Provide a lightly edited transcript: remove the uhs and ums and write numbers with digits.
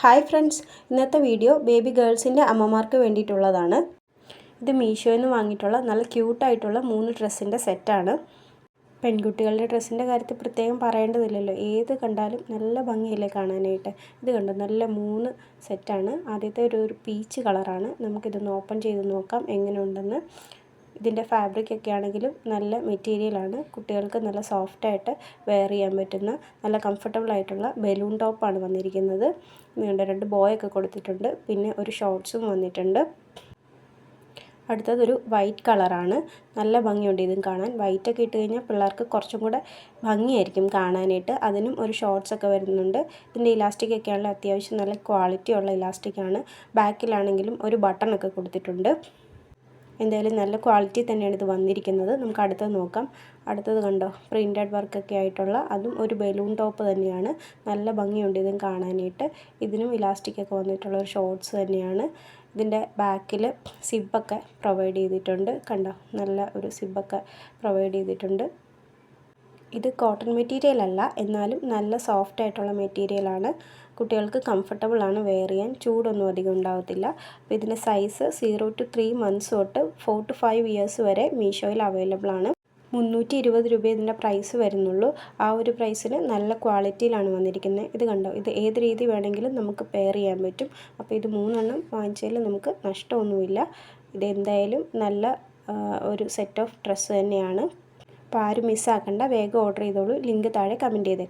Hi friends, ഇന്നത്തെ video baby ഗേൾസിൻ്റെ അമ്മമാർക്ക് വേണ്ടിയിട്ടുള്ളതാണ്. ഇത് മീഷോയിൽ നിന്ന് വാങ്ങിയിട്ടുള്ള നല്ല ക്യൂട്ടായിട്ടുള്ള 3 ഡ്രസ്സിൻ്റെ സെറ്റാണ്. പെൺകുട്ടികളുടെ ഡ്രസ്സിൻ്റെ കാര്യത്തിൽ പ്രത്യേകം പറയേണ്ടതില്ലല്ലോ, ഏത് കണ്ടാലും നല്ല ഭംഗിയല്ലേ കാണാനായിട്ട്. ഇത് കണ്ടോ, നല്ല 3 സെറ്റാണ്. ആദ്യത്തെ ഒരു പീച്ച് കളറാണ്. നമുക്കിതൊന്ന് ഓപ്പൺ ചെയ്ത് നോക്കാം എങ്ങനെയുണ്ടെന്ന്. ഇതിൻ്റെ ഫാബ്രിക്കൊക്കെ ആണെങ്കിലും നല്ല മെറ്റീരിയലാണ്. കുട്ടികൾക്ക് നല്ല സോഫ്റ്റായിട്ട് വെയർ ചെയ്യാൻ പറ്റുന്ന നല്ല കംഫർട്ടബിൾ ആയിട്ടുള്ള ബലൂൺ ടോപ്പാണ് വന്നിരിക്കുന്നത്. ഇതുകൊണ്ട് 2 ബോയൊക്കെ കൊടുത്തിട്ടുണ്ട്. പിന്നെ ഒരു ഷോർട്ട്സും വന്നിട്ടുണ്ട്. അടുത്തതൊരു വൈറ്റ് കളറാണ്. നല്ല ഭംഗിയുണ്ട് ഇതും കാണാൻ. വൈറ്റൊക്കെ ഇട്ട് കഴിഞ്ഞാൽ പിള്ളേർക്ക് കുറച്ചും കൂടെ ഭംഗിയായിരിക്കും കാണാനായിട്ട്. അതിനും ഒരു ഷോർട്ട്സൊക്കെ വരുന്നുണ്ട്. ഇതിൻ്റെ ഇലാസ്റ്റിക്കൊക്കെ ആണെങ്കിൽ അത്യാവശ്യം നല്ല ക്വാളിറ്റി ഉള്ള ഇലാസ്റ്റിക്കാണ്. ബാക്കിലാണെങ്കിലും ഒരു ബട്ടണൊക്കെ കൊടുത്തിട്ടുണ്ട്. എന്തായാലും നല്ല ക്വാളിറ്റി തന്നെയാണ് ഇത് വന്നിരിക്കുന്നത്. നമുക്ക് അടുത്തത് നോക്കാം. അടുത്തത് കണ്ടോ, പ്രിൻറ്റഡ് വർക്കൊക്കെ ആയിട്ടുള്ള അതും ഒരു ബലൂൺ ടോപ്പ് തന്നെയാണ്. നല്ല ഭംഗിയുണ്ട് ഇതും കാണാനായിട്ട്. ഇതിനും ഇലാസ്റ്റിക്കൊക്കെ വന്നിട്ടുള്ള ഒരു ഷോർട്ട്സ് തന്നെയാണ്. ഇതിൻ്റെ ബാക്കിൽ സിബ്ബൊക്കെ പ്രൊവൈഡ് ചെയ്തിട്ടുണ്ട്. കണ്ടോ, നല്ല ഒരു സിബ്ബൊക്കെ പ്രൊവൈഡ് ചെയ്തിട്ടുണ്ട്. ഇത് കോട്ടൺ മെറ്റീരിയൽ അല്ല, എന്നാലും നല്ല സോഫ്റ്റ് ആയിട്ടുള്ള മെറ്റീരിയലാണ്. കുട്ടികൾക്ക് കംഫർട്ടബിൾ ആണ് വെയർ ചെയ്യാൻ. ചൂടൊന്നും അധികം ഉണ്ടാകത്തില്ല. അപ്പോൾ ഇതിൻ്റെ സൈസ് 0 to 3 months തൊട്ട് 4 to 5 years വരെ മീഷോയിൽ അവൈലബിൾ ആണ്. 320 രൂപ ഇതിൻ്റെ പ്രൈസ് വരുന്നുള്ളൂ. ആ ഒരു പ്രൈസിന് നല്ല ക്വാളിറ്റിയിലാണ് വന്നിരിക്കുന്നത്. ഇത് കണ്ടോ, ഇത് ഏത് രീതി വേണമെങ്കിലും നമുക്ക് പെയർ ചെയ്യാൻ പറ്റും. അപ്പോൾ ഇത് 3 വാങ്ങിച്ചതിൽ നമുക്ക് നഷ്ടമൊന്നുമില്ല. ഇതെന്തായാലും നല്ല ഒരു സെറ്റ് ഓഫ് ഡ്രസ്സ് തന്നെയാണ്. അപ്പോൾ ആരും മിസ്സാക്കണ്ട, വേഗം ഓർഡർ ചെയ്തോളൂ. ലിങ്ക് താഴെ കമൻറ്റ് ചെയ്തേക്കാം.